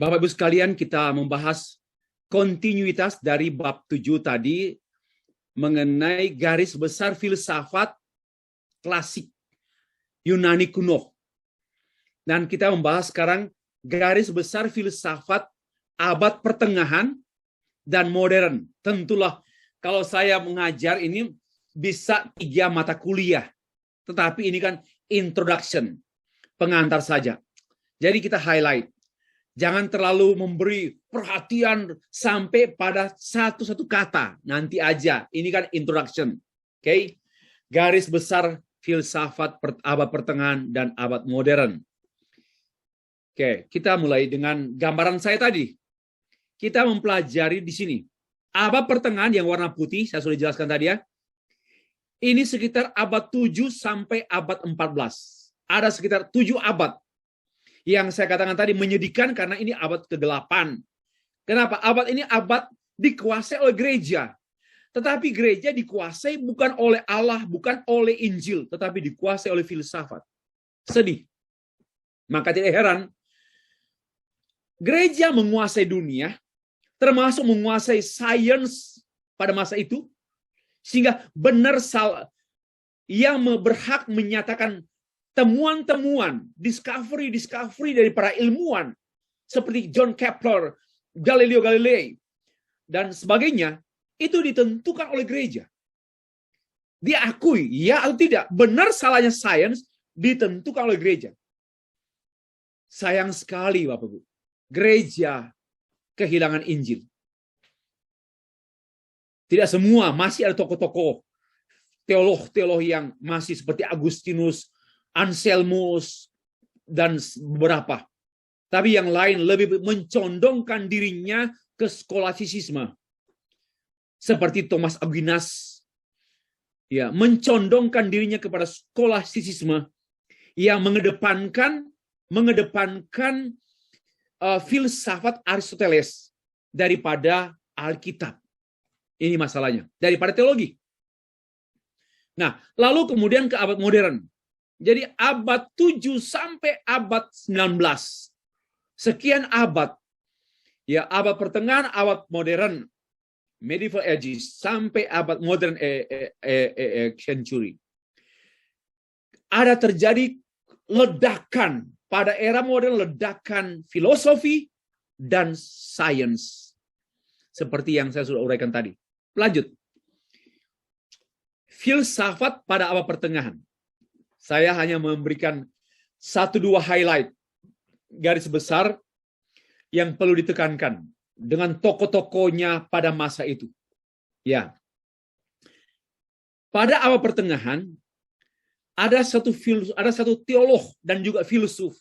Bapak Ibu sekalian, kita membahas kontinuitas dari bab 7 tadi mengenai garis besar filsafat klasik Yunani kuno. Dan kita membahas sekarang garis besar filsafat abad pertengahan dan modern. Tentulah kalau saya mengajar ini bisa 3 mata kuliah. Tetapi ini kan introduction, pengantar saja. Jadi kita highlight. Jangan terlalu memberi perhatian sampai pada satu-satu kata. Nanti aja. Ini kan introduction. Oke? Garis besar filsafat abad pertengahan dan abad modern. Oke, kita mulai dengan gambaran saya tadi. Kita mempelajari di sini. Abad pertengahan yang warna putih, saya sudah jelaskan tadi ya. Ini sekitar abad 7 sampai abad 14. Ada sekitar 7 abad. Yang saya katakan tadi menyedihkan karena ini abad ke-8. Kenapa? Abad ini abad dikuasai oleh gereja. Tetapi gereja dikuasai bukan oleh Allah, bukan oleh Injil, tetapi dikuasai oleh filsafat. Sedih. Maka tidak heran, gereja menguasai dunia, termasuk menguasai sains pada masa itu, sehingga benar salah yang berhak menyatakan temuan-temuan, discovery dari para ilmuwan seperti John Kepler, Galileo Galilei, dan sebagainya, itu ditentukan oleh gereja. Diakui, ya atau tidak, benar salahnya sains ditentukan oleh gereja. Sayang sekali, Bapak Ibu, gereja kehilangan Injil. Tidak semua, masih ada tokoh-tokoh, teolog-teolog yang masih seperti Agustinus, Anselmus, dan beberapa. Tapi yang lain lebih mencondongkan dirinya ke skolastisisme. Seperti Thomas Aquinas. Ya, mencondongkan dirinya kepada skolastisisme yang mengedepankan filsafat Aristoteles daripada Alkitab. Ini masalahnya. Daripada teologi. Nah, lalu kemudian ke abad modern. Jadi abad 7 sampai abad 19. Sekian abad. Ya, abad pertengahan, abad modern. Medieval ages sampai abad modern century. Ada terjadi ledakan pada era modern, ledakan filosofi dan sains. Seperti yang saya sudah uraikan tadi. Lanjut. Filsafat pada abad pertengahan. Saya hanya memberikan 1-2 highlight garis besar yang perlu ditekankan dengan tokoh-tokohnya pada masa itu. Ya. Pada abad pertengahan ada satu teolog dan juga filsuf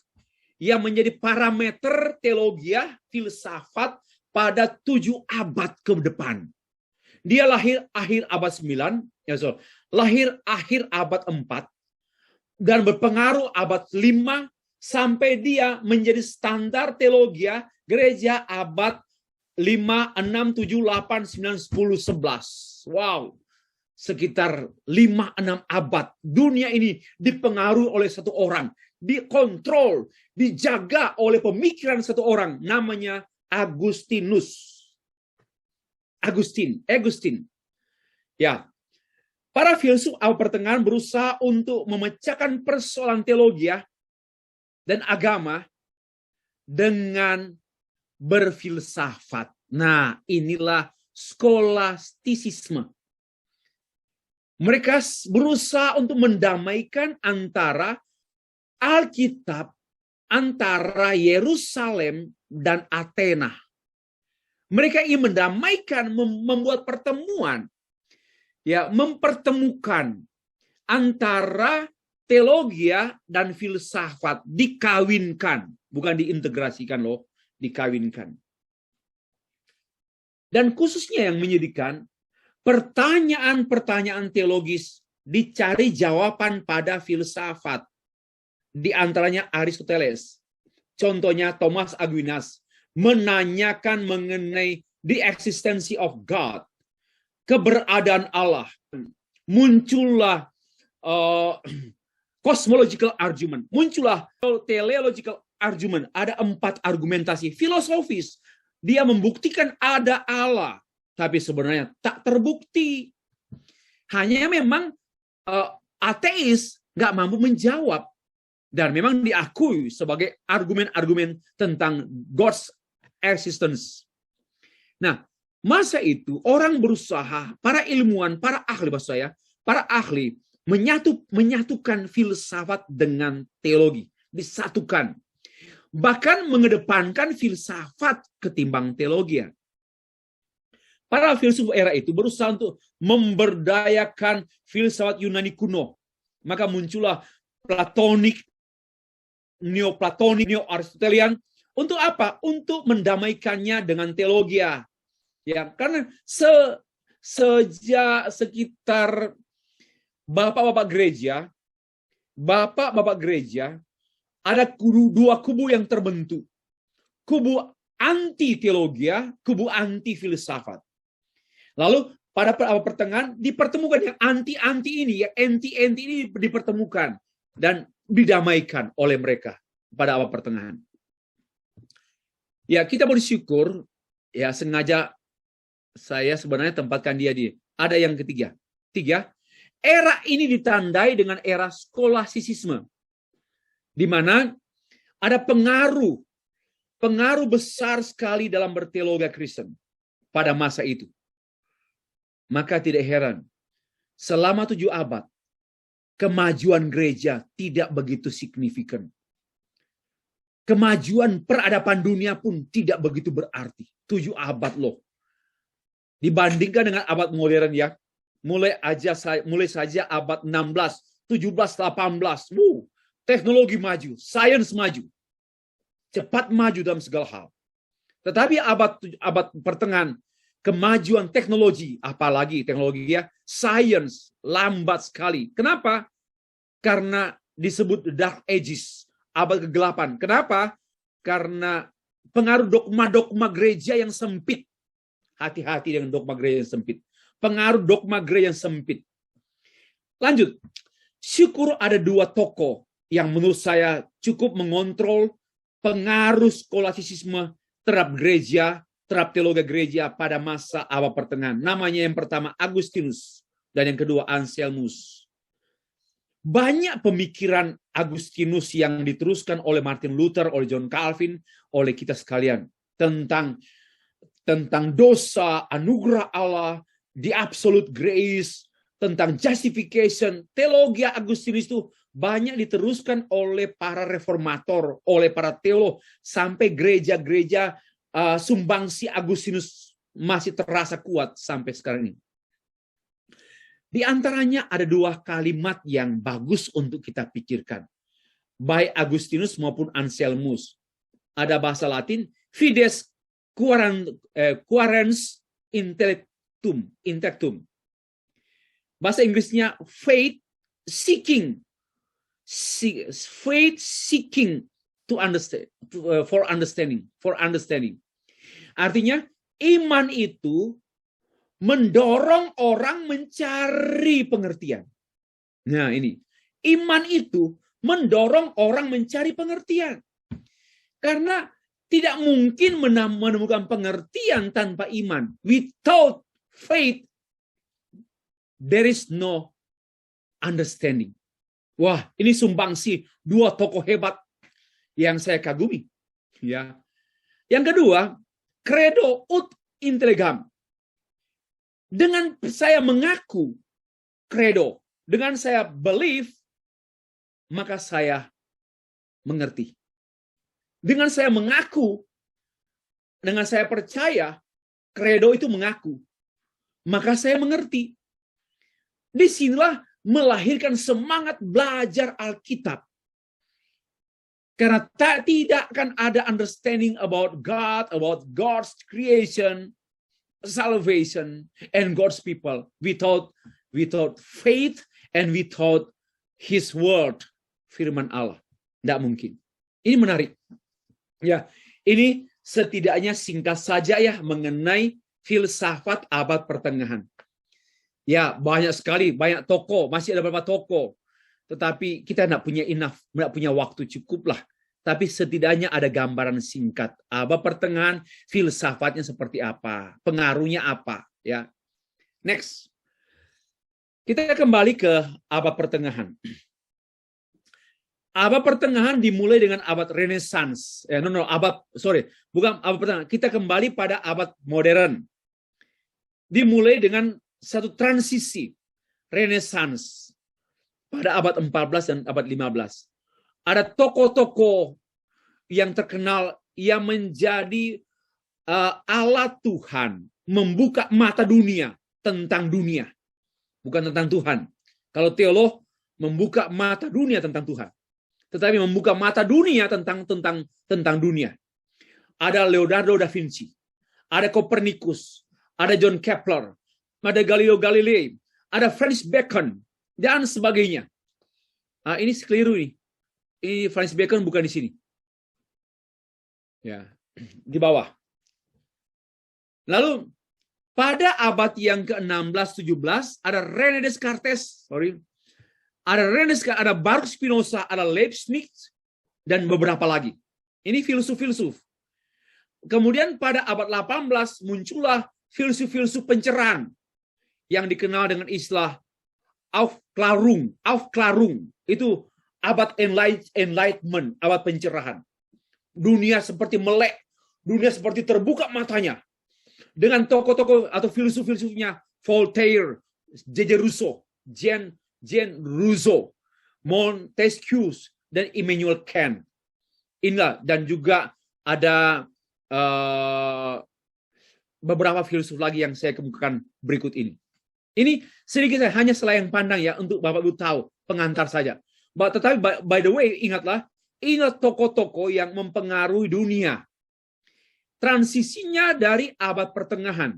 yang menjadi parameter teologi filsafat pada 7 abad ke depan. Dia lahir akhir abad 9, lahir akhir abad 4, dan berpengaruh abad 5 sampai dia menjadi standar teologi gereja abad 5, 6, 7, 8, 9, 10, 11. Wow. Sekitar 5-6 abad. Dunia ini dipengaruhi oleh satu orang. Dikontrol, dijaga oleh pemikiran satu orang. Namanya Agustinus. Agustin. Ya. Para filsuf abad pertengahan berusaha untuk memecahkan persoalan teologi dan agama dengan berfilsafat. Nah, inilah skolastisisme. Mereka berusaha untuk mendamaikan antara Alkitab, antara Yerusalem dan Athena. Mereka ingin mendamaikan, membuat pertemuan, ya, mempertemukan antara teologi dan filsafat, dikawinkan, bukan diintegrasikan loh, dikawinkan. Dan khususnya yang menyedihkan, pertanyaan-pertanyaan teologis dicari jawaban pada filsafat. Di antaranya Aristoteles. Contohnya Thomas Aquinas menanyakan mengenai the existence of God. Keberadaan Allah. Muncullah cosmological argument. Muncullah teleological argument, ada 4 argumentasi filosofis. Dia membuktikan ada Allah, tapi sebenarnya tak terbukti. Hanya memang ateis nggak mampu menjawab. Dan memang diakui sebagai argumen-argumen tentang God's existence. Nah, masa itu orang berusaha, para ilmuwan, para ahli, bahasa saya, para ahli menyatukan filsafat dengan teologi, disatukan. Bahkan mengedepankan filsafat ketimbang teologi. Para filsuf era itu berusaha untuk memberdayakan filsafat Yunani kuno. Maka muncullah Platonik, Neoplatonik, Neo-Aristotelian. Untuk apa? Untuk mendamaikannya dengan teologi. Ya, karena sejak sekitar bapak-bapak gereja, ada dua kubu yang terbentuk. Kubu anti teologi, kubu anti filsafat. Lalu pada abad pertengahan dipertemukan yang anti-anti ini, yang anti-anti ini dipertemukan dan didamaikan oleh mereka pada abad pertengahan. Ya, kita bersyukur, ya sengaja saya sebenarnya tempatkan dia di. Ada yang ketiga. Era ini ditandai dengan era skolastisisme, di mana ada pengaruh besar sekali dalam berteologi Kristen pada masa itu. Maka tidak heran, selama 7 abad, kemajuan gereja tidak begitu signifikan. Kemajuan peradaban dunia pun tidak begitu berarti. 7 abad loh. Dibandingkan dengan abad modern ya, mulai saja abad 16, 17, 18. Teknologi maju, sains maju. Cepat maju dalam segala hal. Tetapi abad pertengahan, kemajuan teknologi, apalagi teknologi ya, sains lambat sekali. Kenapa? Karena disebut Dark Ages, abad kegelapan. Kenapa? Karena pengaruh dogma-dogma gereja yang sempit. Hati-hati dengan dogma gereja yang sempit. Pengaruh dogma gereja yang sempit. Lanjut. Syukur ada 2 tokoh yang menurut saya cukup mengontrol pengaruh skolastisisme terhadap gereja, terhadap teologi gereja pada masa abad pertengahan. Namanya yang pertama Agustinus dan yang kedua Anselmus. Banyak pemikiran Agustinus yang diteruskan oleh Martin Luther, oleh John Calvin, oleh kita sekalian tentang dosa, anugerah Allah, the absolute grace, tentang justification. Teologi Agustinus itu banyak diteruskan oleh para reformator, oleh para teolog, sampai gereja-gereja sumbangsi Agustinus masih terasa kuat sampai sekarang ini. Di antaranya ada 2 kalimat yang bagus untuk kita pikirkan. Baik Agustinus maupun Anselmus. Ada bahasa Latin, fides quaerens intellectum. Bahasa Inggrisnya faith seeking to understand, for understanding. Artinya iman itu mendorong orang mencari pengertian. Nah, ini. Iman itu mendorong orang mencari pengertian. Karena tidak mungkin menemukan pengertian tanpa iman. Without faith, there is no understanding. Wah, ini sumbangsi 2 tokoh hebat yang saya kagumi. Ya. Yang kedua, credo ut intellegam. Dengan saya mengaku credo, dengan saya believe, maka saya mengerti. Dengan saya mengaku, dengan saya percaya, credo itu mengaku, maka saya mengerti. Disinilah melahirkan semangat belajar Alkitab. Karena tidak akan ada understanding about God, about God's creation, salvation, and God's people without faith and without His word, firman Allah. Tidak mungkin. Ini menarik. Ya, ini setidaknya singkat saja ya mengenai filsafat abad pertengahan. Ya, banyak sekali, banyak tokoh, masih ada beberapa tokoh. Tetapi kita tidak punya waktu cukup lah tapi setidaknya ada gambaran singkat. Abad pertengahan, filsafatnya seperti apa, pengaruhnya apa, ya. Next. Kita kembali ke abad pertengahan. Abad pertengahan dimulai dengan abad Renaissance. Bukan abad pertengahan. Kita kembali pada abad modern. Dimulai dengan satu transisi Renaissance pada abad 14 dan abad 15. Ada tokoh-tokoh yang terkenal yang menjadi alat Tuhan, membuka mata dunia tentang dunia, bukan tentang Tuhan. Kalau teolog membuka mata dunia tentang Tuhan, tetapi membuka mata dunia tentang dunia. Ada Leonardo da Vinci, ada Copernicus, ada John Kepler, ada Galileo Galilei, ada Francis Bacon, dan sebagainya. Nah, ini keliru nih. Ini Francis Bacon bukan di sini. Ya, di bawah. Lalu pada abad yang ke-16-17 ada René Descartes, ada Baruch Spinoza, ada Leibniz, dan beberapa lagi. Ini filsuf-filsuf. Kemudian pada abad 18 muncullah filsuf-filsuf pencerahan yang dikenal dengan istilah Aufklärung. Itu abad enlightenment, abad pencerahan. Dunia seperti melek, dunia seperti terbuka matanya. Dengan tokoh-tokoh atau filsuf-filsufnya Voltaire, J.J. Rousseau, Jean Rousseau, Montesquieu, dan Immanuel Kant. Inilah, dan juga ada beberapa filsuf lagi yang saya kemukakan berikut ini. Ini sedikit saja, hanya selayang pandang ya, untuk Bapak Ibu tahu, pengantar saja. Tetapi by the way, ingatlah, ingat tokoh-tokoh yang mempengaruhi dunia. Transisinya dari abad pertengahan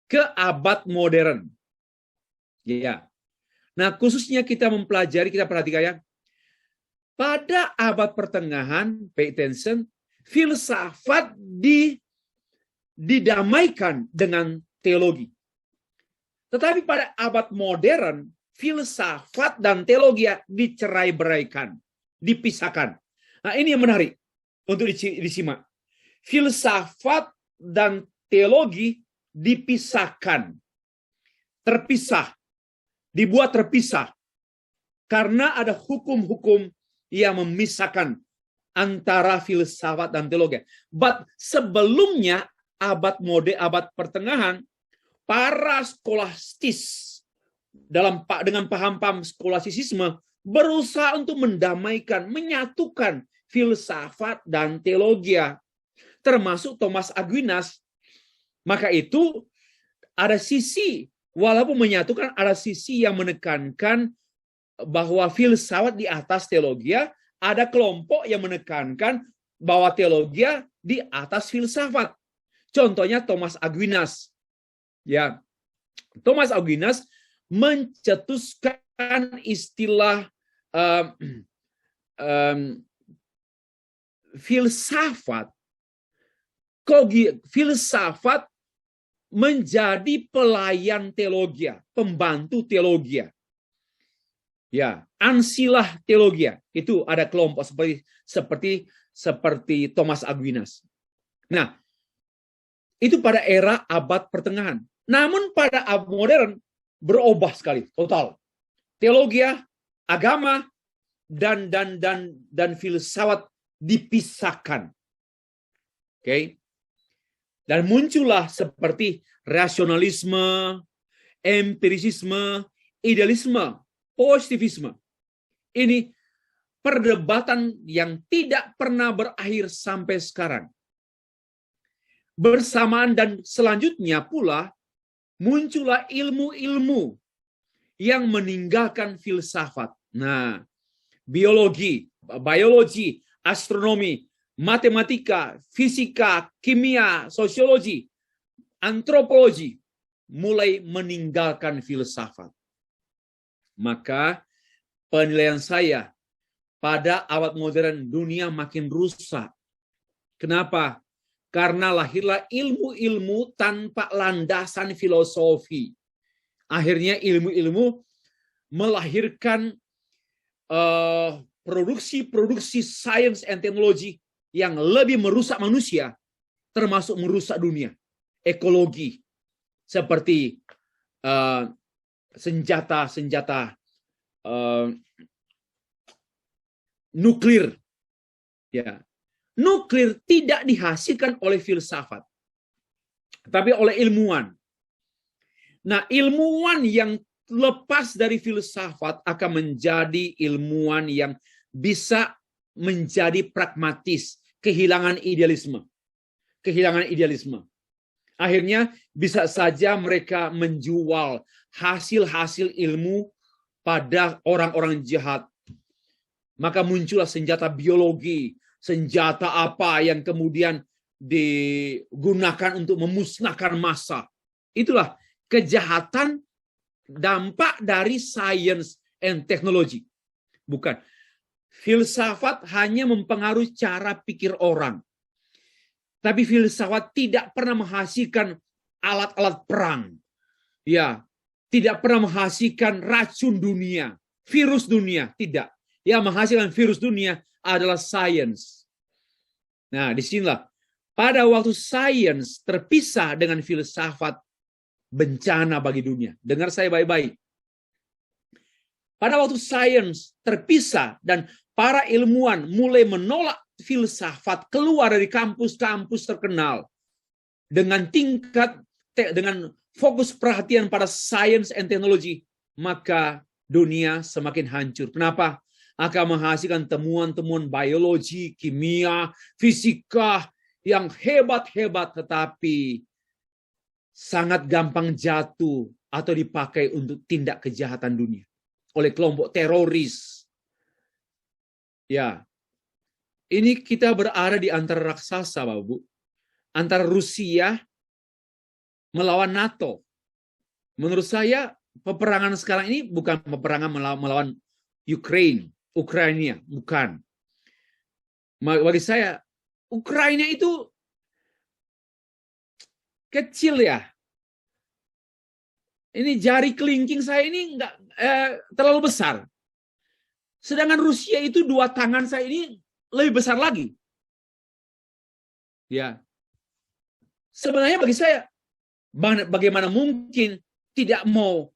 ke abad modern. Ya. Nah, khususnya kita mempelajari, kita perhatikan ya. Pada abad pertengahan, pay attention, filsafat didamaikan dengan teologi. Tetapi pada abad modern, filsafat dan teologi dicerai-beraikan, dipisahkan. Nah, ini yang menarik untuk disimak. Filsafat dan teologi dipisahkan, terpisah, dibuat terpisah, karena ada hukum-hukum yang memisahkan antara filsafat dan teologi. But sebelumnya abad pertengahan, para skolastis dengan paham-paham skolastisisme berusaha untuk mendamaikan, menyatukan filsafat dan teologi, termasuk Thomas Aquinas. Maka itu ada sisi, walaupun menyatukan, ada sisi yang menekankan bahwa filsafat di atas teologi, ada kelompok yang menekankan bahwa teologi di atas filsafat. Contohnya Thomas Aquinas. Ya, Thomas Aquinas mencetuskan istilah filsafat menjadi pelayan teologi, pembantu teologi. Ya, ansilah teologi. Itu ada kelompok seperti Thomas Aquinas. Nah, itu pada era abad pertengahan. Namun pada abad modern berubah sekali, total. Teologi, agama, dan filsafat dipisahkan. Oke. Dan muncullah seperti rasionalisme, empirisisme, idealisme, positivisme. Ini perdebatan yang tidak pernah berakhir sampai sekarang. Bersamaan dan selanjutnya pula muncullah ilmu-ilmu yang meninggalkan filsafat. Nah, biologi, astronomi, matematika, fisika, kimia, sosiologi, antropologi mulai meninggalkan filsafat. Maka penilaian saya, pada abad modern dunia makin rusak. Kenapa? Karena lahirlah ilmu-ilmu tanpa landasan filosofi. Akhirnya ilmu-ilmu melahirkan produksi sains and teknologi yang lebih merusak manusia, termasuk merusak dunia, ekologi, seperti senjata nuklir. Ya, nuklir tidak dihasilkan oleh filsafat, tapi oleh ilmuwan. Nah, ilmuwan yang lepas dari filsafat akan menjadi ilmuwan yang bisa menjadi pragmatis, kehilangan idealisme. Akhirnya bisa saja mereka menjual hasil-hasil ilmu pada orang-orang jahat. Maka muncullah senjata biologi, senjata apa yang kemudian digunakan untuk memusnahkan massa. Itulah kejahatan dampak dari science and technology. Bukan. Filsafat hanya mempengaruhi cara pikir orang. Tapi filsafat tidak pernah menghasilkan alat-alat perang. Ya, tidak pernah menghasilkan racun dunia, virus dunia, tidak. Yang menghasilkan virus dunia adalah sains. Nah, disinilah pada waktu sains terpisah dengan filsafat, bencana bagi dunia. Dengar saya baik-baik. Pada waktu sains terpisah dan para ilmuwan mulai menolak filsafat keluar dari kampus-kampus terkenal dengan fokus perhatian pada science and technology, maka dunia semakin hancur. Kenapa? Akan menghasilkan temuan-temuan biologi, kimia, fisika yang hebat-hebat, tetapi sangat gampang jatuh atau dipakai untuk tindak kejahatan dunia oleh kelompok teroris. Ya, ini kita berada di antara raksasa, Bapak Bu. Antara Rusia melawan NATO. Menurut saya, peperangan sekarang ini bukan peperangan melawan Ukraina, bukan. Bagi saya, Ukraina itu kecil ya. Ini jari kelingking saya ini enggak terlalu besar. Sedangkan Rusia itu 2 tangan saya ini lebih besar lagi. Ya. Sebenarnya bagi saya, bagaimana mungkin tidak mau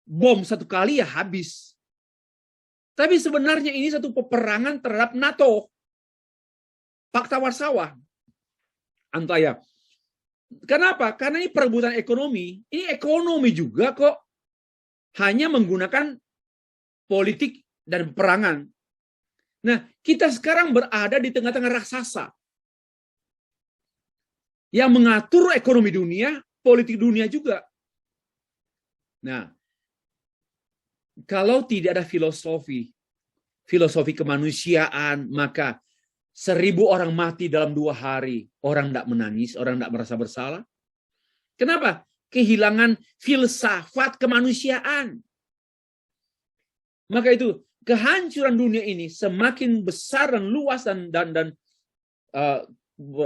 bom satu kali ya habis. Tapi sebenarnya ini satu peperangan terhadap NATO. Pakta Warsawa. Antaya. Kenapa? Karena ini perebutan ekonomi. Ini ekonomi juga kok. Hanya menggunakan politik dan peperangan. Nah, kita sekarang berada di tengah-tengah raksasa yang mengatur ekonomi dunia, politik dunia juga. Nah, kalau tidak ada filosofi kemanusiaan, maka 1000 orang mati dalam 2 hari. Orang tidak menangis, orang tidak merasa bersalah. Kenapa? Kehilangan filsafat kemanusiaan. Maka itu, kehancuran dunia ini semakin besar dan luas dan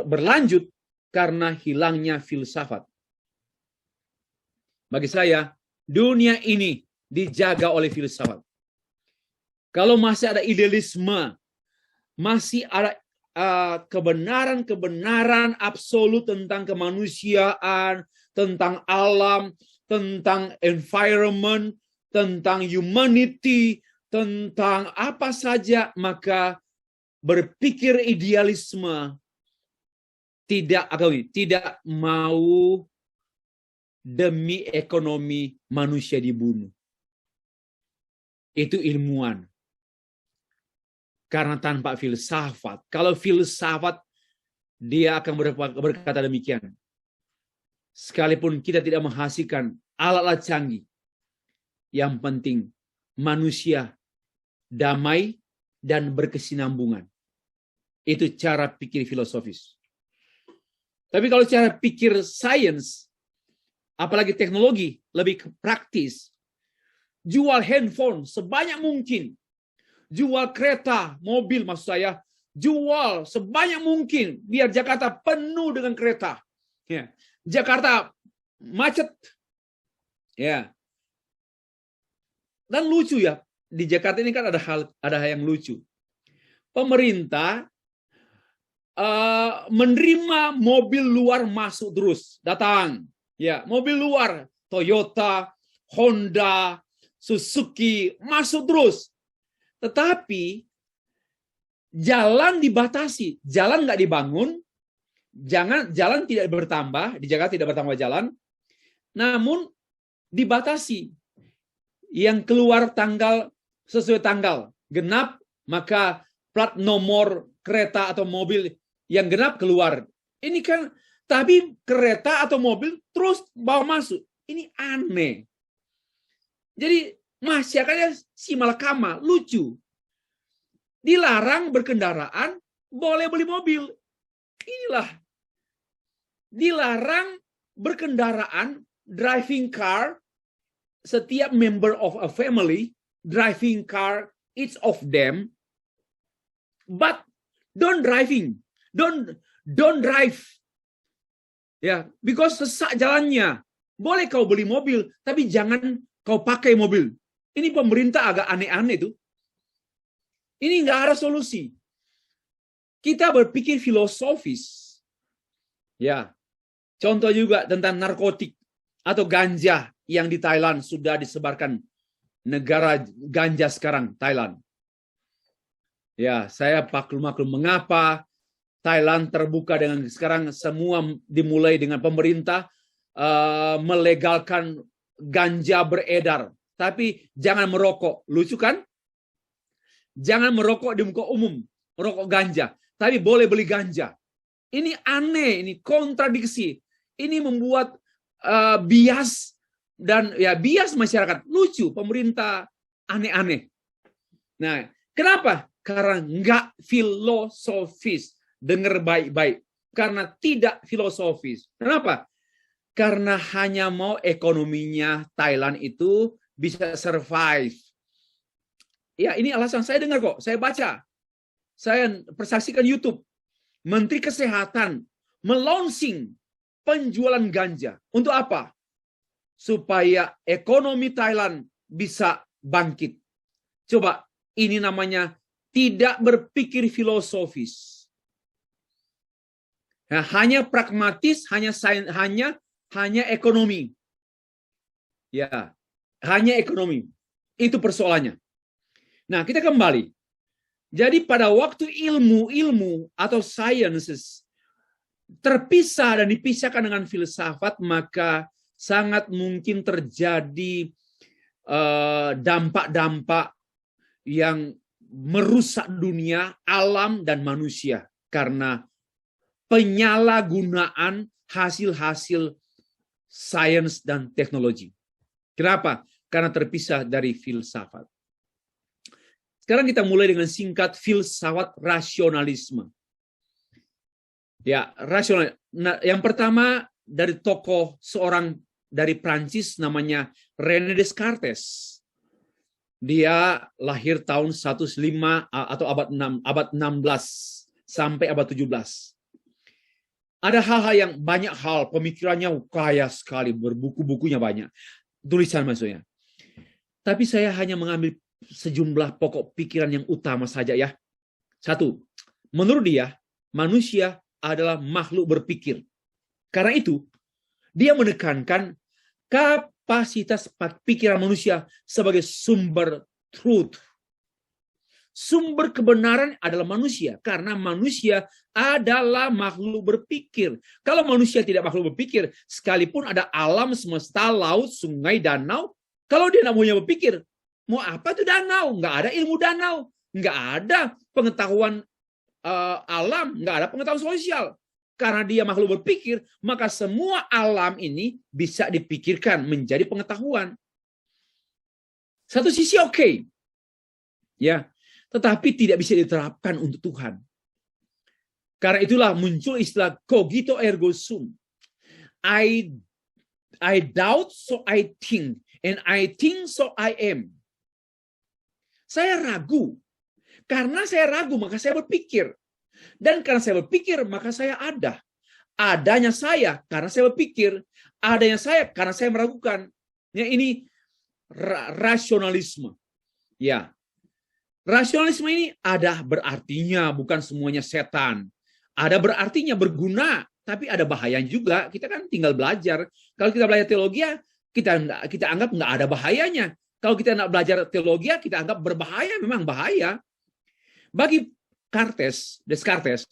berlanjut karena hilangnya filsafat. Bagi saya, dunia ini dijaga oleh filsafat. Kalau masih ada idealisme, masih ada kebenaran-kebenaran absolut tentang kemanusiaan, tentang alam, tentang environment, tentang humanity, tentang apa saja, maka berpikir idealisme tidak mau demi ekonomi manusia dibunuh. Itu ilmuwan. Karena tanpa filsafat, kalau filsafat dia akan berkata demikian. Sekalipun kita tidak menghasilkan alat-alat canggih, yang penting manusia damai dan berkesinambungan. Itu cara pikir filosofis. Tapi kalau cara pikir sains, apalagi teknologi, lebih ke praktis. Jual handphone sebanyak mungkin. Jual kereta, mobil maksud saya. Jual sebanyak mungkin. Biar Jakarta penuh dengan kereta. Ya. Jakarta macet. Ya. Dan lucu ya. Di Jakarta ini kan ada hal yang lucu. pemerintah menerima mobil luar masuk terus, datang. Ya, mobil luar, Toyota, Honda, Suzuki masuk terus. Tetapi jalan dibatasi, jalan nggak dibangun, jalan tidak bertambah, di Jakarta tidak bertambah jalan, namun dibatasi. Yang keluar tanggal sesuai tanggal genap, maka plat nomor kereta atau mobil yang genap keluar. Ini kan, tapi kereta atau mobil terus bawa masuk. Ini aneh. Jadi masyarakatnya si malakama, lucu. Dilarang berkendaraan, boleh beli mobil. Inilah. Dilarang berkendaraan, driving car, setiap member of a family, driving car, each of them, but don't drive. Ya, because sesak jalannya. Boleh kau beli mobil, tapi jangan kau pakai mobil. Ini pemerintah agak aneh-aneh tuh. Ini nggak ada solusi. Kita berpikir filosofis. Ya, contoh juga tentang narkotik atau ganja yang di Thailand sudah disebarkan, negara ganja sekarang, Thailand. Ya, saya maklum mengapa Thailand terbuka dengan sekarang semua dimulai dengan pemerintah melegalkan ganja beredar. Tapi jangan merokok. Lucu kan? Jangan merokok di muka umum, merokok ganja. Tapi boleh beli ganja. Ini aneh, ini kontradiksi. Ini membuat bias dan ya bias masyarakat. Lucu, pemerintah aneh-aneh. Nah, kenapa? Karena nggak filosofis. Dengar baik-baik. Karena tidak filosofis. Kenapa? Karena hanya mau ekonominya Thailand itu bisa survive. Ya, ini alasan saya dengar kok. Saya baca. Saya persaksikan YouTube. Menteri Kesehatan melaunching penjualan ganja. Untuk apa? Supaya ekonomi Thailand bisa bangkit. Coba, ini namanya tidak berpikir filosofis. Nah, hanya pragmatis, hanya ekonomi. Ya, hanya ekonomi. Itu persoalannya. Nah, kita kembali. Jadi pada waktu ilmu atau sciences terpisah dan dipisahkan dengan filsafat, maka sangat mungkin terjadi dampak-dampak yang merusak dunia, alam, dan manusia. Karena penyalahgunaan hasil-hasil sains dan teknologi. Kenapa? Karena terpisah dari filsafat. Sekarang kita mulai dengan singkat filsafat rasionalisme. Ya, rasional. Nah, yang pertama dari tokoh seorang dari Prancis namanya René Descartes. Dia lahir tahun 105 atau abad 16 sampai abad 17. Ada hal-hal yang banyak hal, pemikirannya kaya sekali, berbuku-bukunya banyak. Tulisan maksudnya. Tapi saya hanya mengambil sejumlah pokok pikiran yang utama saja ya. Satu, menurut dia, manusia adalah makhluk berpikir. Karena itu, dia menekankan kapasitas pikiran manusia sebagai sumber truth. Sumber kebenaran adalah manusia, karena manusia adalah makhluk berpikir. Kalau manusia tidak makhluk berpikir, sekalipun ada alam semesta, laut, sungai, danau, kalau dia tidak punya berpikir, mau apa itu danau? Nggak ada ilmu danau, nggak ada pengetahuan alam, nggak ada pengetahuan sosial. Karena dia makhluk berpikir, maka semua alam ini bisa dipikirkan menjadi pengetahuan. Satu sisi oke. Ya. Tetapi tidak bisa diterapkan untuk Tuhan. Karena itulah muncul istilah cogito ergo sum. I doubt so I think, and I think so I am. Saya ragu. Karena saya ragu maka saya berpikir. Dan karena saya berpikir maka saya ada. Adanya saya karena saya berpikir. Adanya saya karena saya meragukan. Ya, ini rasionalisme. Ya. Rasionalisme ini ada berartinya, bukan semuanya setan. Ada berartinya, berguna, tapi ada bahayanya juga. Kita kan tinggal belajar. Kalau kita belajar teologi, kita anggap nggak ada bahayanya. Kalau kita nggak belajar teologi, kita anggap berbahaya, memang bahaya. Bagi Descartes,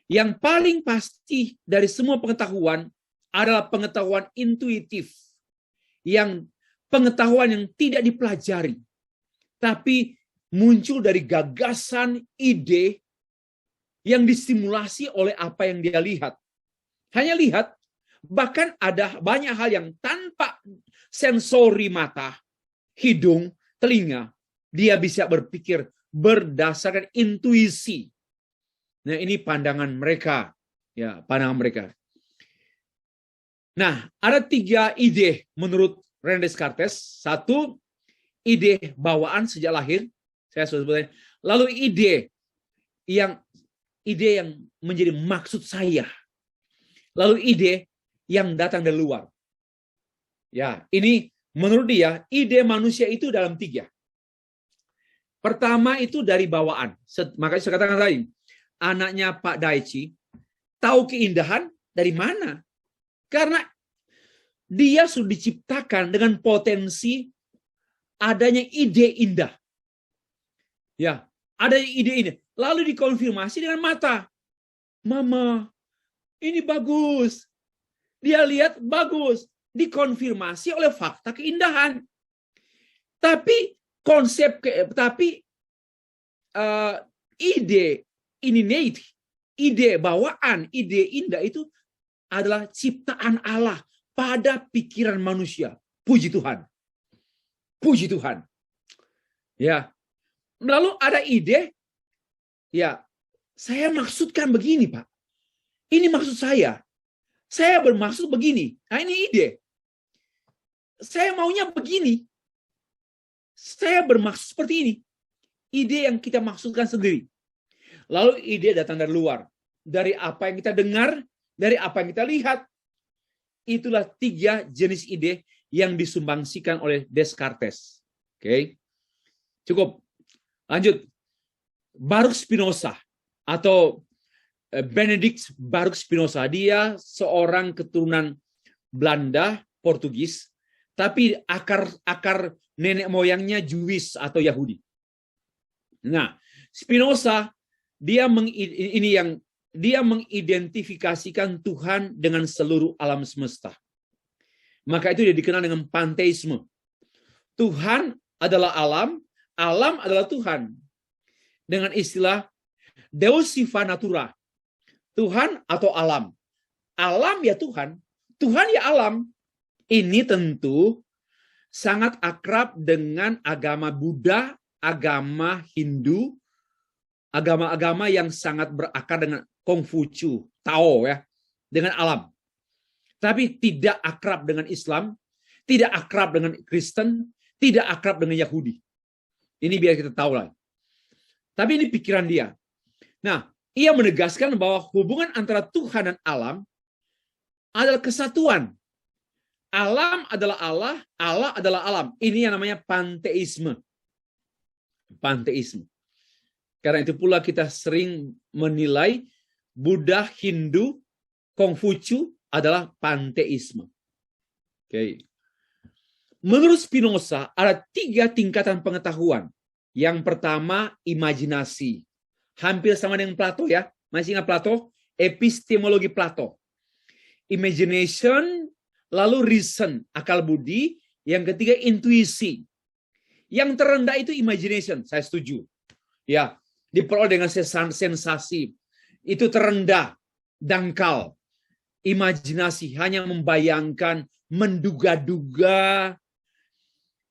yang paling pasti dari semua pengetahuan adalah pengetahuan intuitif, yang pengetahuan yang tidak dipelajari, tapi muncul dari gagasan, ide yang distimulasi oleh apa yang dia lihat. Hanya lihat, bahkan ada banyak hal yang tanpa sensori mata, hidung, telinga, dia bisa berpikir berdasarkan intuisi. Nah, ini pandangan mereka, ya, pandangan mereka. Nah, ada 3 ide menurut René Descartes. 1, ide bawaan sejak lahir, saya sudah sebutkan. Lalu ide yang menjadi maksud saya. Lalu ide yang datang dari luar. Ya, ini menurut dia ide manusia itu dalam 3. Pertama itu dari bawaan. Makanya saya katakan tadi, anaknya Pak Daichi tahu keindahan dari mana? Karena dia sudah diciptakan dengan potensi adanya ide indah. Ya, ada ide ini. Lalu dikonfirmasi dengan mata. Mama, ini bagus. Dia lihat bagus. Dikonfirmasi oleh fakta keindahan. Tapi ide innate, ide bawaan, ide indah itu adalah ciptaan Allah pada pikiran manusia. Puji Tuhan. Puji Tuhan. Ya. Lalu ada ide, ya, saya maksudkan begini, Pak. Ini maksud saya. Saya bermaksud begini. Nah, ini ide. Saya maunya begini. Saya bermaksud seperti ini. Ide yang kita maksudkan sendiri. Lalu ide datang dari luar. Dari apa yang kita dengar, dari apa yang kita lihat. Itulah 3 jenis ide yang disumbangsikan oleh Descartes. Oke. Cukup. Lanjut. Baruch Spinoza atau Benedict Baruch Spinoza. Dia seorang keturunan Belanda, Portugis, tapi akar nenek moyangnya Jewish atau Yahudi. Nah, Spinoza dia mengidentifikasikan Tuhan dengan seluruh alam semesta. Maka itu dia dikenal dengan panteisme. Tuhan adalah alam, alam adalah Tuhan. Dengan istilah Deus siva natura. Tuhan atau alam. Alam ya Tuhan, Tuhan ya alam. Ini tentu sangat akrab dengan agama Buddha, agama Hindu, agama-agama yang sangat berakar dengan Konghucu, Tao ya, dengan alam. Tapi tidak akrab dengan Islam, tidak akrab dengan Kristen, tidak akrab dengan Yahudi. Ini biar kita tahu lah. Tapi ini pikiran dia. Nah, ia menegaskan bahwa hubungan antara Tuhan dan alam adalah kesatuan. Alam adalah Allah, Allah adalah alam. Ini yang namanya panteisme. Panteisme. Karena itu pula kita sering menilai Buddha, Hindu, Konghucu adalah panteisme. Oke. Menurut Spinoza ada 3 tingkatan pengetahuan. Yang pertama, imajinasi. Hampir sama dengan Plato ya. Masih ingat Plato? Epistemologi Plato. Imagination, lalu reason, akal budi. Yang ketiga, intuisi. Yang terendah itu imagination, saya setuju. Ya, diperoleh dengan sensasi. Itu terendah, dangkal. Imajinasi hanya membayangkan, menduga-duga,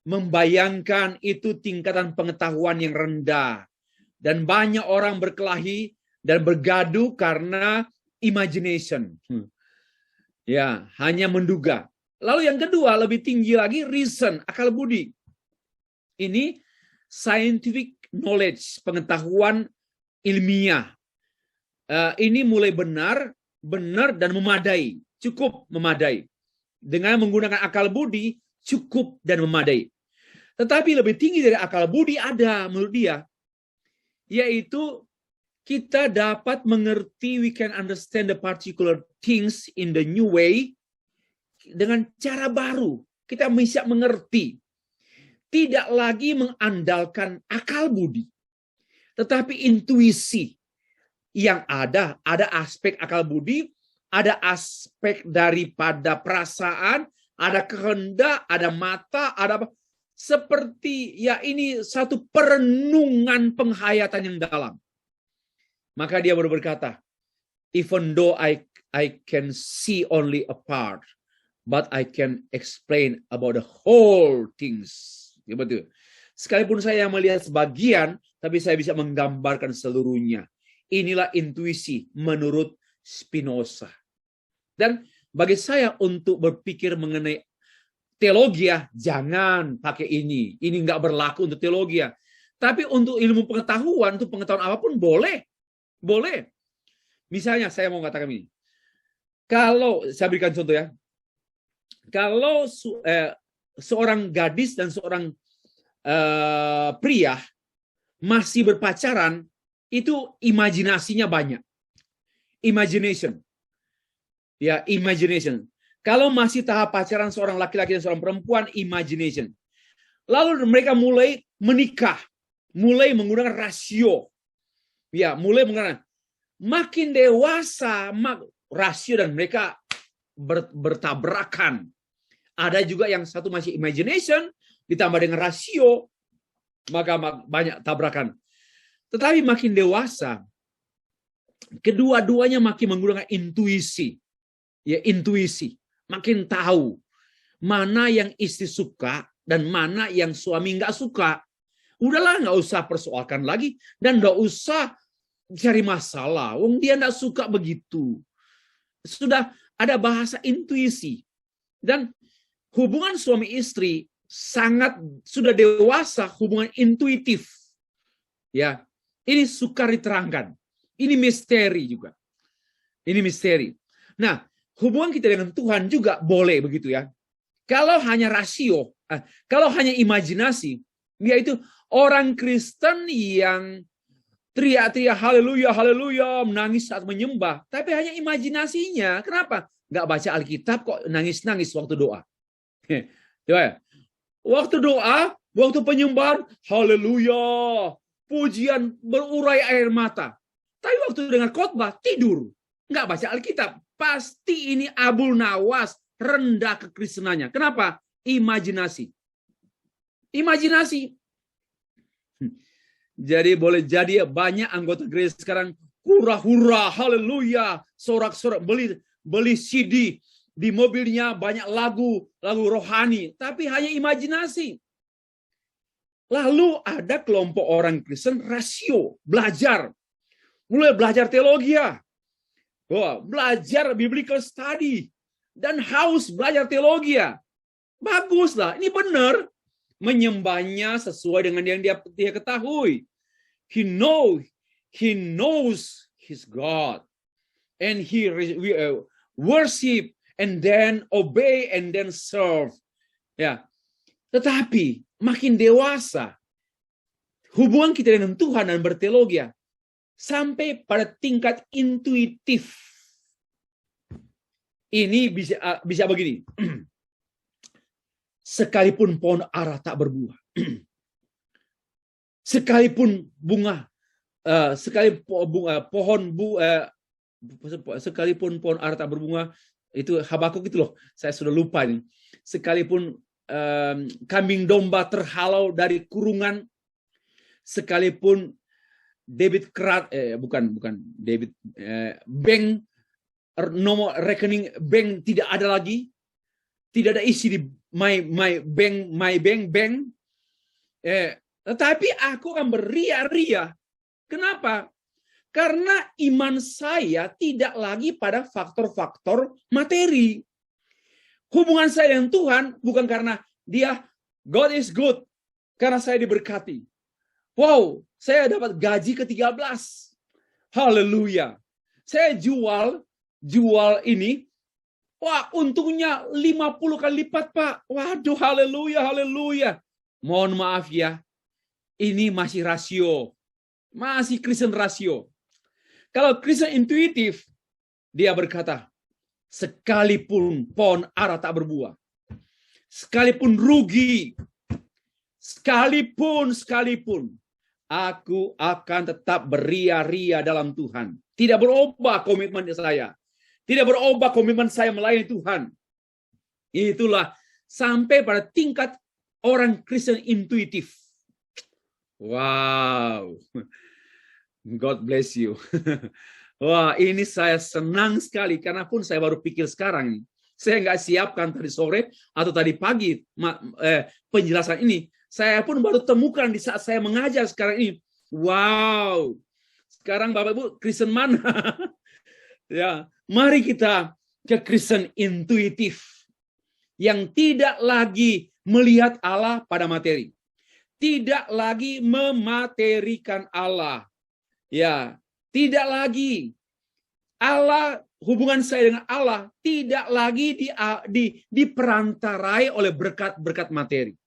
membayangkan, itu tingkatan pengetahuan yang rendah. Dan banyak orang berkelahi dan bergaduh karena imagination. Ya, hanya menduga. Lalu yang kedua, lebih tinggi lagi, reason, akal budi. Ini scientific knowledge, pengetahuan ilmiah. Ini mulai benar dan memadai. Cukup memadai. Dengan menggunakan akal budi, cukup dan memadai. Tetapi lebih tinggi dari akal budi ada menurut dia. yaitu kita dapat mengerti, we can understand the particular things in the new way, dengan cara baru. Kita bisa mengerti. Tidak lagi mengandalkan akal budi, tetapi intuisi yang ada aspek akal budi, ada aspek daripada perasaan, ada kehendak, ada mata, ada apa. Seperti ya ini satu perenungan penghayatan yang dalam. Maka dia baru berkata, even though I can see only a part, but I can explain about the whole things. Ya, betul. Sekalipun saya melihat sebagian, tapi saya bisa menggambarkan seluruhnya. Inilah intuisi menurut Spinoza. Dan bagi saya untuk berpikir mengenai teologi, jangan pakai ini. Ini nggak berlaku untuk teologi. Tapi untuk ilmu pengetahuan, untuk pengetahuan apapun boleh. Boleh. Misalnya saya mau katakan ini. Kalau, saya berikan contoh ya. Kalau seorang gadis dan seorang pria masih berpacaran, itu imajinasinya banyak. Imagination. Ya, imagination. Kalau masih tahap pacaran seorang laki-laki dan seorang perempuan, imagination. Lalu mereka mulai menikah, mulai menggunakan rasio. Ya, mulai menggunakan. Makin dewasa, rasio dan mereka bertabrakan. Ada juga yang satu masih imagination, ditambah dengan rasio, maka banyak tabrakan. Tetapi makin dewasa, kedua-duanya makin menggunakan intuisi. Ya, intuisi. Makin tahu mana yang istri suka dan mana yang suami nggak suka. Udahlah, nggak usah persoalkan lagi dan nggak usah cari masalah. Wong dia nggak suka begitu. Sudah ada bahasa intuisi. Dan hubungan suami istri sangat sudah dewasa, hubungan intuitif. Ya, ini sukar diterangkan. Ini misteri juga. Ini misteri. Nah, hubungan kita dengan Tuhan juga boleh begitu ya. Kalau hanya rasio, kalau hanya imajinasi, yaitu orang Kristen yang teriak-teriak haleluya, haleluya, menangis saat menyembah, tapi hanya imajinasinya. Kenapa? Nggak baca Alkitab kok nangis-nangis waktu doa. Waktu doa, waktu penyembahan, haleluya, pujian berurai air mata. Tapi waktu dengar khotbah, tidur. Nggak baca Alkitab. Pasti ini abul nawas, rendah kekristenannya. Kenapa? Imajinasi. Imajinasi. Jadi boleh jadi banyak anggota gereja sekarang hura-hura, haleluya, sorak-sorak, beli CD di mobilnya, banyak lagu rohani, tapi hanya imajinasi. Lalu ada kelompok orang Kristen rasio, belajar, mulai belajar teologi, belajar biblical study, dan haus belajar teologi. Baguslah, ini benar. Menyembahnya sesuai dengan yang dia ketahui. He knows his God, and he worship and then obey and then serve. Ya, tetapi makin dewasa, hubungan kita dengan Tuhan dan berteologi sampai pada tingkat intuitif. Ini bisa begini. Sekalipun pohon ara tak berbuah, sekalipun sekalipun pohon ara tak berbunga, itu Habakuk itu loh, saya sudah lupa ini. Sekalipun kambing domba terhalau dari kurungan, sekalipun bank, nomor rekening bank tidak ada lagi, tidak ada isi di my bank, tetapi aku akan beria-ria. Kenapa? Karena iman saya tidak lagi pada faktor-faktor materi. Hubungan saya dengan Tuhan bukan karena dia God is good, karena saya diberkati. Wow, saya dapat gaji ke-13. Haleluya. Saya jual ini. Wah, untungnya 50 kali lipat, Pak. Waduh, haleluya, haleluya. Mohon maaf ya, ini masih rasio. Masih Kristen rasio. Kalau Kristen intuitif, dia berkata, sekalipun pohon ara tak berbuah, sekalipun rugi, sekalipun, aku akan tetap beria-ria dalam Tuhan. Tidak berubah komitmen saya. Tidak berubah komitmen saya melayani Tuhan. Itulah sampai pada tingkat orang Kristen intuitif. Wow. God bless you. Wah, ini saya senang sekali karena pun saya baru pikir sekarang. Saya nggak siapkan tadi sore atau tadi pagi penjelasan ini. Saya pun baru temukan di saat saya mengajar sekarang ini. Wow. Sekarang Bapak Ibu Kristen mana? Ya, mari kita ke Kristen intuitif yang tidak lagi melihat Allah pada materi. Tidak lagi mematerikan Allah. Ya, tidak lagi Allah, hubungan saya dengan Allah tidak lagi diperantarai oleh berkat-berkat materi.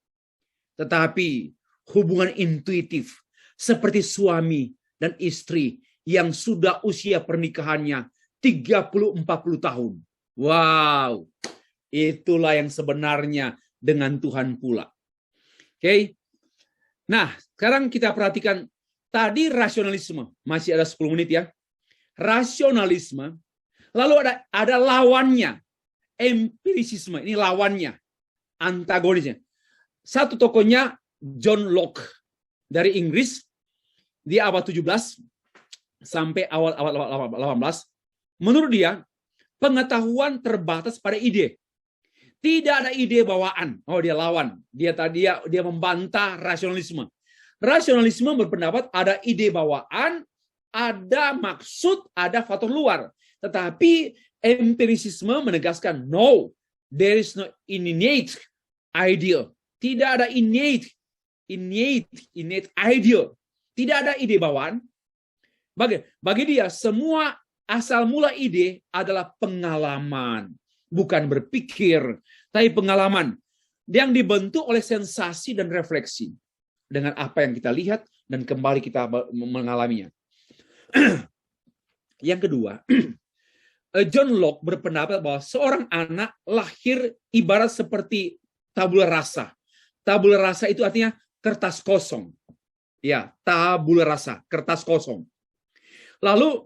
Tetapi hubungan intuitif seperti suami dan istri yang sudah usia pernikahannya 30-40 tahun. Wow, itulah yang sebenarnya dengan Tuhan pula. Oke. Nah, sekarang kita perhatikan tadi rasionalisme. Masih ada 10 menit ya. Rasionalisme. Lalu ada lawannya. Empirisisme. Ini lawannya. Antagonisnya. Satu tokohnya John Locke. Dari Inggris. Di abad 17. Sampai awal 18. Menurut dia, pengetahuan terbatas pada ide. Tidak ada ide bawaan. Oh, dia lawan. Dia membantah rasionalisme. Rasionalisme berpendapat ada ide bawaan, ada maksud, ada faktor luar. Tetapi empirisisme menegaskan no, there is no innate idea. Tidak ada innate idea. Tidak ada ide bawaan. Bagi dia semua asal mula ide adalah pengalaman. Bukan berpikir, tapi pengalaman yang dibentuk oleh sensasi dan refleksi dengan apa yang kita lihat dan kembali kita mengalaminya. Yang kedua, John Locke berpendapat bahwa seorang anak lahir ibarat seperti tabula rasa. Tabula rasa itu artinya kertas kosong. Ya, tabula rasa, kertas kosong. Lalu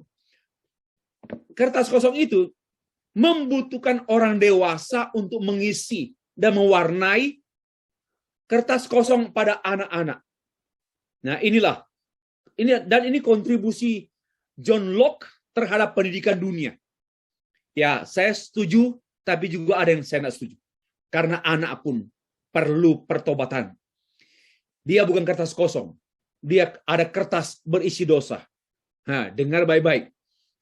kertas kosong itu membutuhkan orang dewasa untuk mengisi dan mewarnai kertas kosong pada anak-anak. Nah, ini kontribusi John Locke terhadap pendidikan dunia. Ya, saya setuju, tapi juga ada yang saya nggak setuju. Karena anak pun perlu pertobatan. Dia bukan kertas kosong. Dia ada kertas berisi dosa. Nah, dengar baik-baik.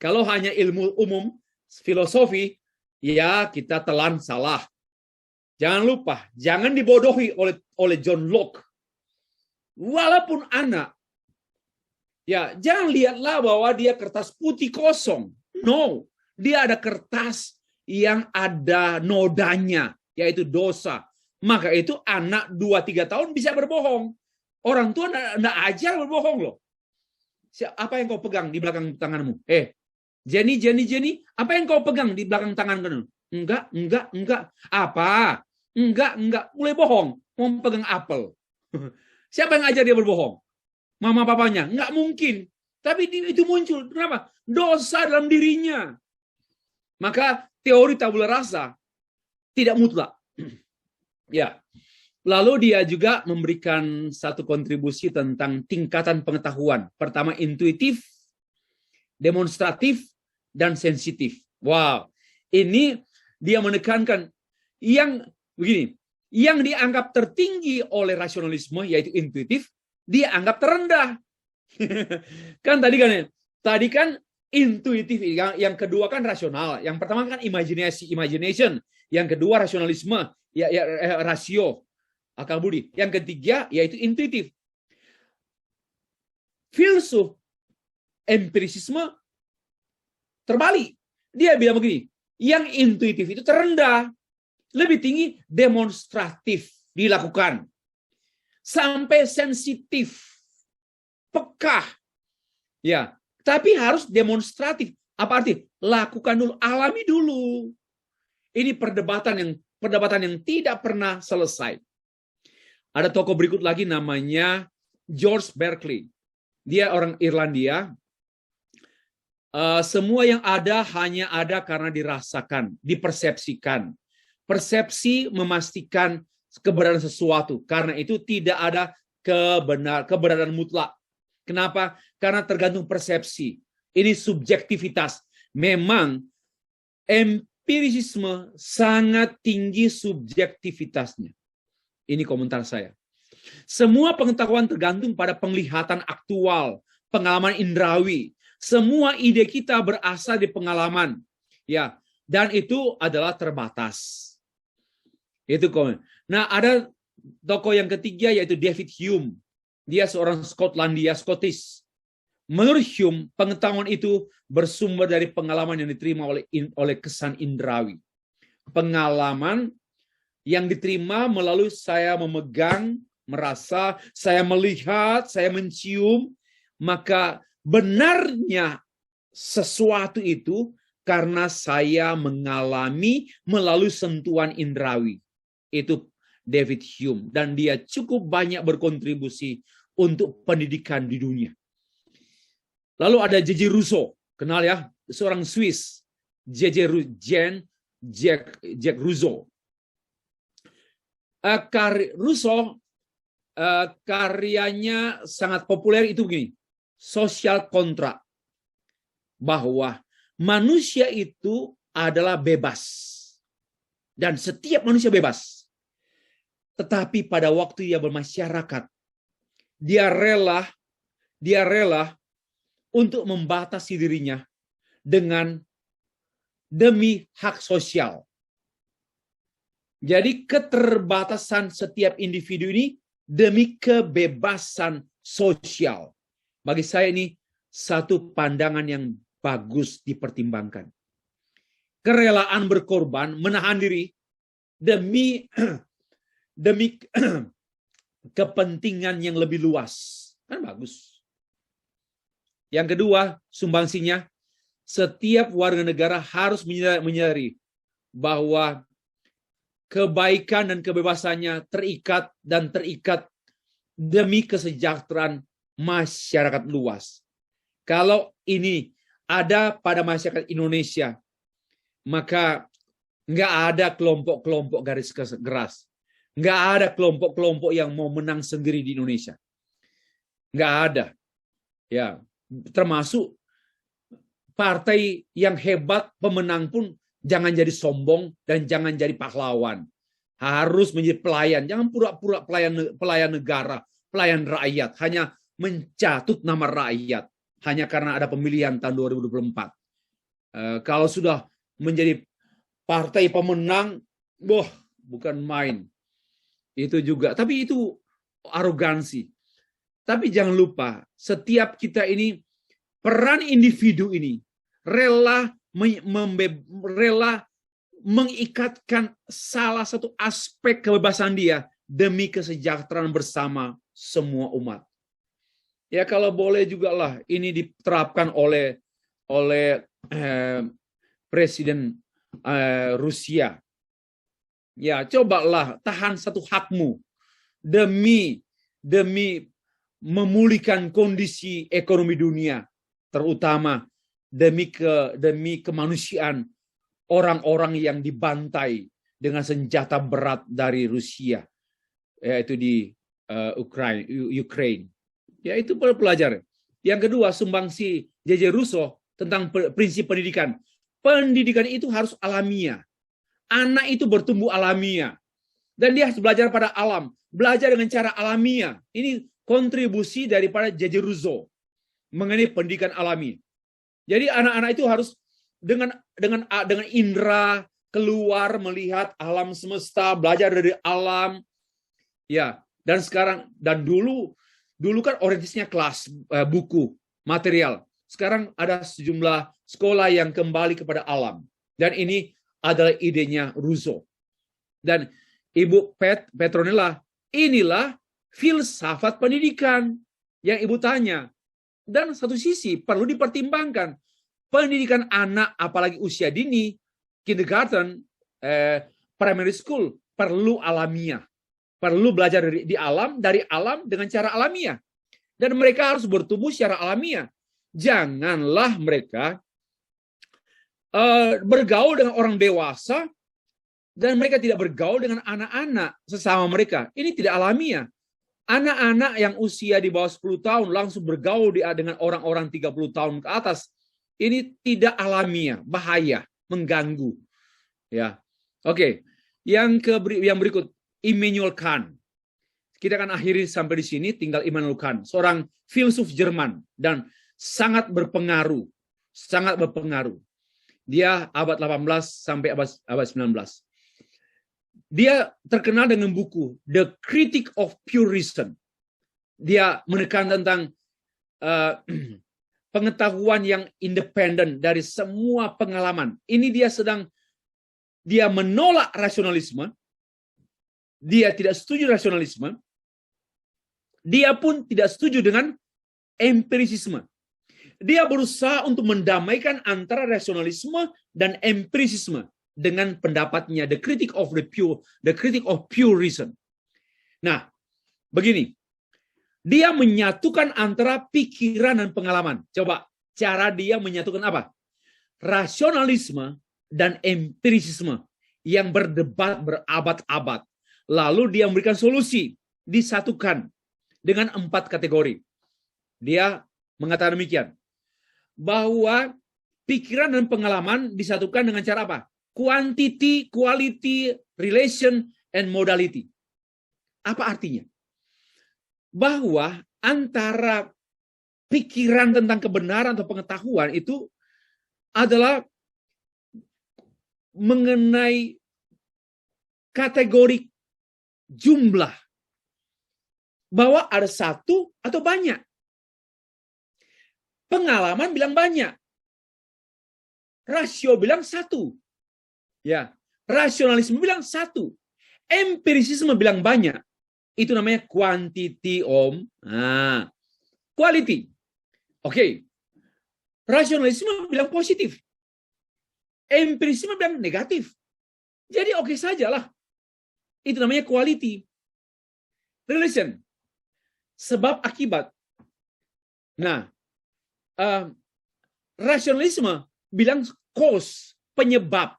Kalau hanya ilmu umum, filosofi, ya kita telan salah. Jangan lupa, jangan dibodohi oleh John Locke. Walaupun anak, ya jangan lihatlah bahwa dia kertas putih kosong. No, dia ada kertas yang ada nodanya, yaitu dosa. Maka itu anak 2-3 tahun bisa berbohong. Orang tua enggak ajar berbohong loh. Apa yang kau pegang di belakang tanganmu? Jenny, apa yang kau pegang di belakang tangan kamu? Enggak. Apa? Enggak. Mulai bohong. Mau pegang apel. Siapa yang ajar dia berbohong? Mama papanya? Enggak mungkin. Tapi itu muncul. Kenapa? Dosa dalam dirinya. Maka teori tabula rasa tidak mutlak. Ya. Lalu dia juga memberikan satu kontribusi tentang tingkatan pengetahuan. Pertama intuitif, demonstratif, dan sensitif. Wow. Ini dia menekankan yang begini, yang dianggap tertinggi oleh rasionalisme yaitu intuitif, dia anggap terendah. Tadi kan intuitif, yang kedua kan rasional, yang pertama kan imagination, yang kedua rasionalisme, rasio, akal budi, yang ketiga yaitu intuitif. Filsuf empirisisme terbalik. Dia bilang begini, yang intuitif itu terendah, lebih tinggi demonstratif dilakukan, sampai sensitif, peka, Ya, tapi harus demonstratif. Apa arti? Lakukan dulu, alami dulu. Ini perdebatan yang tidak pernah selesai. Ada tokoh berikut lagi namanya George Berkeley. Dia orang Irlandia. Semua yang ada hanya ada karena dirasakan, dipersepsikan. Persepsi memastikan keberadaan sesuatu. Karena itu tidak ada keberadaan mutlak. Kenapa? Karena tergantung persepsi. Ini subjektivitas. Memang empirisisme sangat tinggi subjektivitasnya. Ini komentar saya. Semua pengetahuan tergantung pada penglihatan aktual, pengalaman indrawi. Semua ide kita berasal dari pengalaman. Ya, dan itu adalah terbatas. Itu komen. Nah, ada tokoh yang ketiga yaitu David Hume. Dia seorang Scottish. Menurut Hume, pengetahuan itu bersumber dari pengalaman yang diterima oleh kesan indrawi. Pengalaman yang diterima melalui saya memegang, merasa, saya melihat, saya mencium, maka benarnya sesuatu itu karena saya mengalami melalui sentuhan indrawi. Itu David Hume. Dan dia cukup banyak berkontribusi untuk pendidikan di dunia. Lalu ada J.J. Rousseau. Kenal ya? Seorang Swiss. Jack Rousseau. Rousseau karyanya sangat populer itu begini. Social Contract. Bahwa manusia itu adalah bebas. Dan setiap manusia bebas. Tetapi pada waktu ia bermasyarakat, dia rela untuk membatasi dirinya demi hak sosial. Jadi keterbatasan setiap individu ini demi kebebasan sosial. Bagi saya ini satu pandangan yang bagus dipertimbangkan. Kerelaan berkorban, menahan diri demi kepentingan yang lebih luas. Kan bagus. Yang kedua, sumbangsinya, setiap warga negara harus menyadari bahwa kebaikan dan kebebasannya terikat demi kesejahteraan masyarakat luas. Kalau ini ada pada masyarakat Indonesia, maka nggak ada kelompok-kelompok garis keras. Nggak ada kelompok-kelompok yang mau menang sendiri di Indonesia. Nggak ada. Ya, termasuk partai yang hebat, pemenang pun jangan jadi sombong dan jangan jadi pahlawan. Harus menjadi pelayan. Jangan pura-pura pelayan negara, pelayan rakyat. Hanya mencatut nama rakyat. Hanya karena ada pemilihan tahun 2024. Kalau sudah menjadi partai pemenang, bukan main. Itu juga. Tapi itu arogansi. Tapi jangan lupa, setiap kita ini, peran individu ini, rela mengikatkan salah satu aspek kebebasan dia demi kesejahteraan bersama semua umat. Ya kalau boleh juga lah ini diterapkan oleh Presiden Rusia. Ya cobalah tahan satu hakmu demi memulihkan kondisi ekonomi dunia, terutama demi kemanusiaan orang-orang yang dibantai dengan senjata berat dari Rusia, yaitu di Ukraine. Ya itu pelajaran. Yang kedua, sumbangsi J.J. Rousseau tentang prinsip pendidikan. Pendidikan itu harus alamiah. Anak itu bertumbuh alamiah. Dan dia harus belajar pada alam. Belajar dengan cara alamiah. Ini kontribusi daripada J.J. Rousseau mengenai pendidikan alami. Jadi anak-anak itu harus dengan indera keluar melihat alam semesta, belajar dari alam. Ya, dan dulu kan orientasinya kelas, buku, material. Sekarang ada sejumlah sekolah yang kembali kepada alam. Dan ini adalah idenya Rousseau. Dan Ibu Petronella, inilah filsafat pendidikan yang Ibu tanya. Dan satu sisi perlu dipertimbangkan pendidikan anak, apalagi usia dini, kindergarten, primary school, perlu alamiah. Perlu belajar dari alam dengan cara alamiah. Dan mereka harus bertumbuh secara alamiah. Janganlah mereka bergaul dengan orang dewasa dan mereka tidak bergaul dengan anak-anak sesama mereka. Ini tidak alamiah. Anak-anak yang usia di bawah 10 tahun langsung bergaul dengan orang-orang 30 tahun ke atas. Ini tidak alamiah, bahaya, mengganggu. Ya, oke. Yang berikut, Immanuel Kant. Kita akan akhiri sampai di sini. Tinggal Immanuel Kant, seorang filsuf Jerman dan sangat berpengaruh. Dia abad 18 sampai abad 19. Dia terkenal dengan buku The Critique of Pure Reason. Dia menekan tentang pengetahuan yang independen dari semua pengalaman. Ini dia menolak rasionalisme. Dia tidak setuju rasionalisme. Dia pun tidak setuju dengan empirisisme. Dia berusaha untuk mendamaikan antara rasionalisme dan empirisisme dengan pendapatnya The Critique of Pure Reason. Nah, begini. Dia menyatukan antara pikiran dan pengalaman. Coba, cara dia menyatukan apa? Rasionalisme dan empirisisme yang berdebat berabad-abad. Lalu dia memberikan solusi, disatukan dengan 4 kategori. Dia mengatakan demikian, bahwa pikiran dan pengalaman disatukan dengan cara apa? Quantity, quality, relation, and modality. Apa artinya? Bahwa antara pikiran tentang kebenaran atau pengetahuan itu adalah mengenai kategori jumlah. Bahwa ada satu atau banyak. Pengalaman bilang banyak. Rasio bilang satu. Ya, rasionalisme bilang satu. Empirisisme bilang banyak. Itu namanya quantity, Om. Nah, quality. Oke. Rasionalisme bilang positif. Empirisisme bilang negatif. Jadi oke sajalah. Itu namanya quality. Relation. Sebab akibat. Nah, rasionalisme bilang cause, penyebab.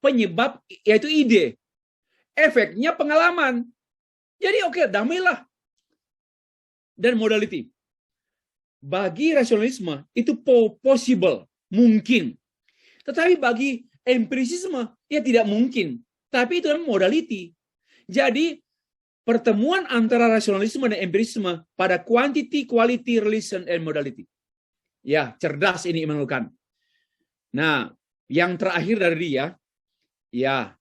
Penyebab yaitu ide. Efeknya pengalaman. Jadi oke, damailah. Dan modality. Bagi rasionalisme itu possible, mungkin. Tetapi bagi empirisisme ya tidak mungkin. Tapi itu adalah modality. Jadi pertemuan antara rasionalisme dan empirisme pada quantity, quality, relation, and modality. Ya, cerdas ini Immanuel Kant. Nah, yang terakhir dari dia, ya,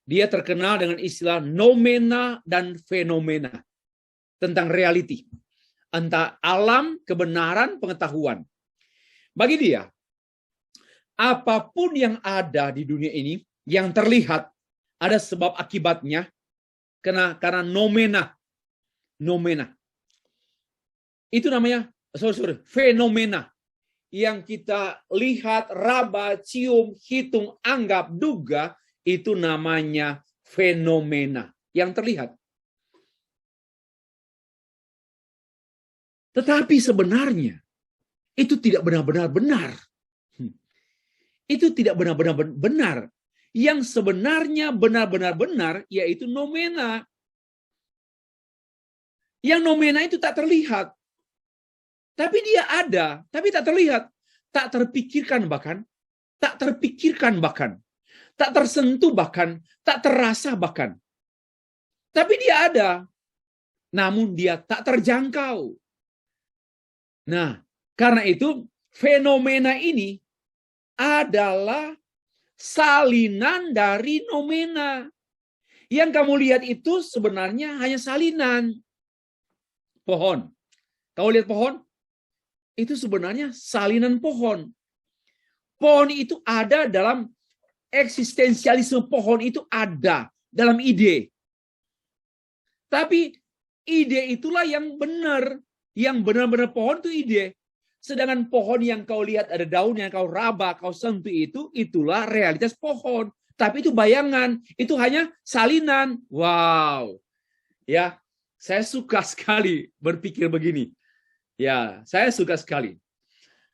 dia terkenal dengan istilah nomena dan fenomena tentang reality, antara alam, kebenaran, pengetahuan. Bagi dia, apapun yang ada di dunia ini yang terlihat ada sebab akibatnya karena nomena. Itu namanya fenomena yang kita lihat, raba, cium, hitung, anggap, duga. Itu namanya fenomena yang terlihat. Tetapi sebenarnya itu tidak benar-benar benar. Itu tidak benar-benar benar. Yang sebenarnya benar-benar benar yaitu nomena. Yang nomena itu tak terlihat. Tapi dia ada, tapi tak terlihat. Tak terpikirkan bahkan. Tak terpikirkan bahkan. Tak tersentuh bahkan, tak terasa bahkan. Tapi dia ada, namun dia tak terjangkau. Nah, karena itu fenomena ini adalah salinan dari nomena. Yang kamu lihat itu sebenarnya hanya salinan. Pohon. Kamu lihat pohon? Itu sebenarnya salinan pohon. Pohon itu ada dalam eksistensialisme, pohon itu ada dalam ide. Tapi ide itulah yang benar. Yang benar-benar pohon itu ide. Sedangkan pohon yang kau lihat ada daun yang kau raba, kau sentuh itulah realitas pohon. Tapi itu bayangan, itu hanya salinan. Wow. Ya, saya suka sekali berpikir begini. Ya, saya suka sekali.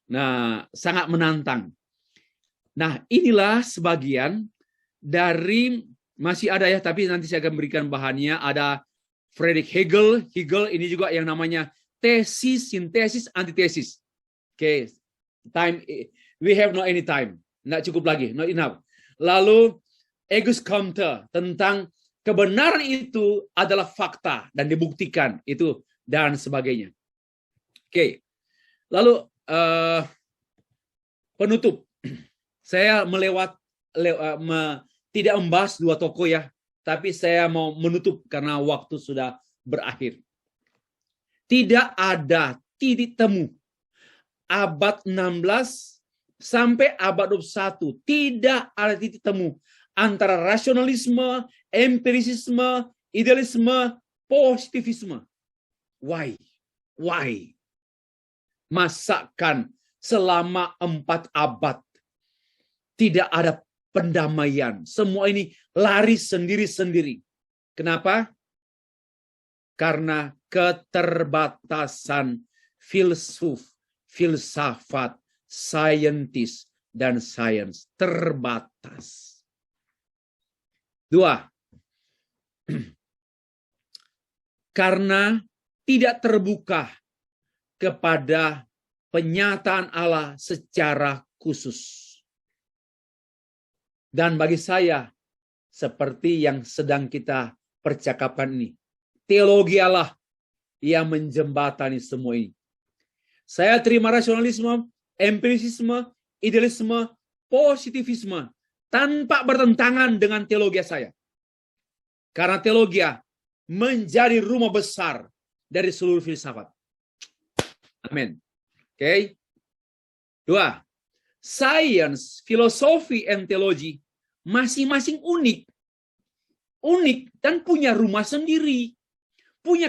Nah, sangat menantang. Nah, inilah sebagian dari, masih ada ya, tapi nanti saya akan berikan bahannya. Ada Friedrich Hegel. Hegel ini juga yang namanya tesis, sintesis, antitesis. Oke, time, we have no any time. Nggak cukup lagi, not enough. Lalu Auguste Comte tentang kebenaran itu adalah fakta dan dibuktikan itu dan sebagainya. Oke, lalu penutup. Saya tidak membahas dua tokoh ya, tapi saya mau menutup karena waktu sudah berakhir. Tidak ada titik temu abad 16 sampai abad 21, tidak ada titik temu antara rasionalisme, empirisisme, idealisme, positivisme. Why? Masakan selama 4 abad tidak ada pendamaian. Semua ini lari sendiri-sendiri. Kenapa? Karena keterbatasan filsafat, saintis, dan sains terbatas. 2. Karena tidak terbuka kepada penyataan Allah secara khusus. Dan bagi saya, seperti yang sedang kita percakapkan ini, teologi Allah yang menjembatani semua ini. Saya terima rasionalisme, empirisisme, idealisme, positivisme tanpa bertentangan dengan teologi saya. Karena teologi menjadi rumah besar dari seluruh filsafat. Amin. Oke. 2. Science, filosofi, and teologi masing-masing unik dan punya rumah sendiri. Punya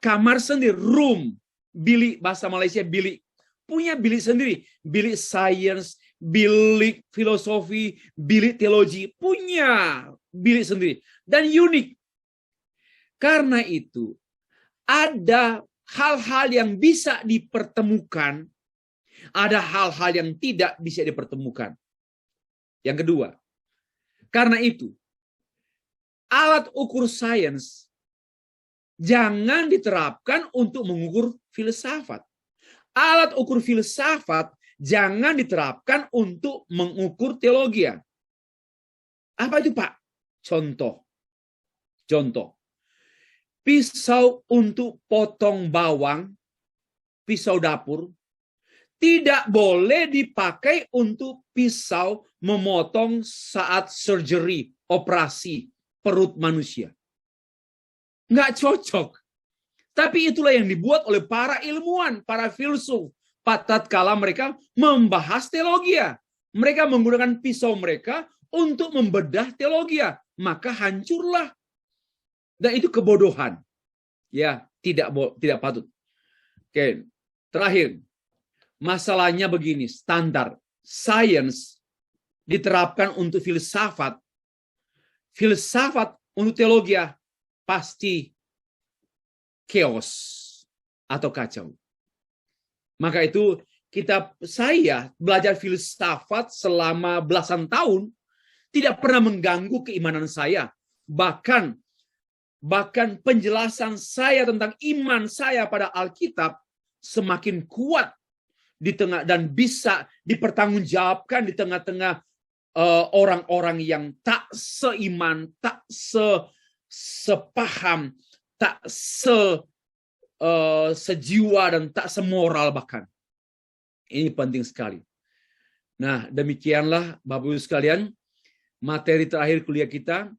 kamar sendiri, room. Bilik, bahasa Malaysia bilik. Punya bilik sendiri. Bilik science, bilik filosofi, bilik teologi. Punya bilik sendiri. Dan unik. Karena itu, ada hal-hal yang bisa dipertemukan, ada hal-hal yang tidak bisa dipertemukan. Yang kedua, karena itu, alat ukur sains jangan diterapkan untuk mengukur filsafat. Alat ukur filsafat jangan diterapkan untuk mengukur teologi. Apa itu, Pak? Contoh. Pisau untuk potong bawang, pisau dapur, tidak boleh dipakai untuk pisau memotong saat surgery, operasi perut manusia. Nggak cocok. Tapi itulah yang dibuat oleh para ilmuwan, para filsuf. Tatkala mereka membahas teologi. Mereka menggunakan pisau mereka untuk membedah teologi. Maka hancurlah. Dan itu kebodohan. Ya, tidak patut. Oke, terakhir. Masalahnya begini, standar sains diterapkan untuk filsafat. Filsafat untuk teologi pasti chaos atau kacau. Maka itu saya belajar filsafat selama belasan tahun tidak pernah mengganggu keimanan saya. Bahkan penjelasan saya tentang iman saya pada Alkitab semakin kuat di tengah dan bisa dipertanggungjawabkan di tengah-tengah orang-orang yang tak seiman, tak sepaham, tak sejiwa dan tak semoral bahkan. Ini penting sekali. Nah, demikianlah Bapak Ibu sekalian materi terakhir kuliah kita.